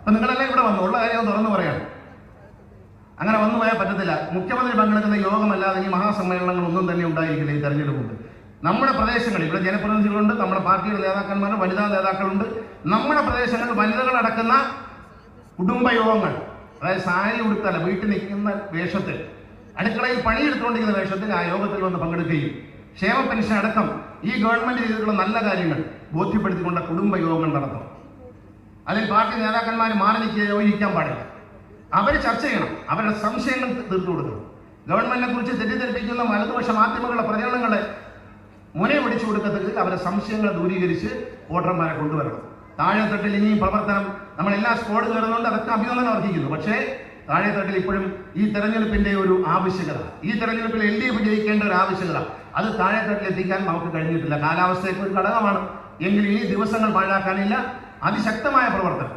അപ്പൊ നിങ്ങളെല്ലാം ഇവിടെ വന്നു, ഉള്ള കാര്യം തുറന്നു പറയാണ്. അങ്ങനെ വന്നു പോയാൽ പറ്റത്തില്ല. മുഖ്യമന്ത്രി പങ്കെടുക്കുന്ന യോഗമല്ലാതെ ഈ മഹാസമ്മേളനങ്ങളൊന്നും തന്നെ ഉണ്ടായിരിക്കില്ല ഈ തെരഞ്ഞെടുപ്പ്. നമ്മുടെ പ്രദേശങ്ങളിൽ ഇവിടെ ജനപ്രതിനിധികളുണ്ട്, നമ്മുടെ പാർട്ടിയുടെ നേതാക്കന്മാർ, വനിതാ നേതാക്കളുണ്ട്. നമ്മുടെ പ്രദേശങ്ങളിൽ വനിതകൾ അടക്കുന്ന കുടുംബയോഗങ്ങൾ, അതായത് സാരി ഉടുത്തല്ല, വീട്ടിൽ നിൽക്കുന്ന വേഷത്തിൽ, അടുക്കളയിൽ പണിയെടുത്തുകൊണ്ടിരിക്കുന്ന വേഷത്തിൽ ആ യോഗത്തിൽ വന്ന് പങ്കെടുക്കുകയും ക്ഷേമ പെൻഷൻ അടക്കം ഈ ഗവൺമെന്റ് ചെയ്തിട്ടുള്ള നല്ല കാര്യങ്ങൾ ബോധ്യപ്പെടുത്തിക്കൊണ്ട് കുടുംബയോഗങ്ങൾ നടത്തും. അതിൽ പാർട്ടി നേതാക്കന്മാർ മാറി നിൽക്കുക, യോജിക്കാൻ പാടില്ല. അവർ ചർച്ച ചെയ്യണം, അവരുടെ സംശയങ്ങൾ തീർത്തു കൊടുക്കണം. ഗവൺമെന്റിനെ കുറിച്ച് തെറ്റിദ്ധരിപ്പിക്കുന്ന വലതുപക്ഷ മാധ്യമങ്ങളുടെ പ്രചരണങ്ങളെ മുനെ പിടിച്ചു കൊടുക്കത്തക്ക് അവരുടെ സംശയങ്ങൾ ദൂരീകരിച്ച് വോട്ടർമാരെ കൊണ്ടുവരണം. താഴെത്തട്ടിൽ ഇനിയും പ്രവർത്തനം, നമ്മളെല്ലാ സ്ക്വാഡ് കയറുന്നുണ്ട്, അതൊക്കെ അഭിനന്ദനം അർഹിക്കുന്നു. പക്ഷേ താഴെത്തട്ടിൽ ഇപ്പോഴും ഈ തെരഞ്ഞെടുപ്പിന്റെ ഒരു ആവശ്യകത, ഈ തെരഞ്ഞെടുപ്പിൽ LDF ജയിക്കേണ്ട ഒരു ആവശ്യകത, അത് താഴെത്തട്ടിൽ എത്തിക്കാൻ നമുക്ക് കഴിഞ്ഞിട്ടില്ല. കാലാവസ്ഥയ്ക്ക് ഒരു ഘടകമാണ്, എങ്കിലും ഈ ദിവസങ്ങൾ പാഴാക്കാനില്ല. അതിശക്തമായ പ്രവർത്തനം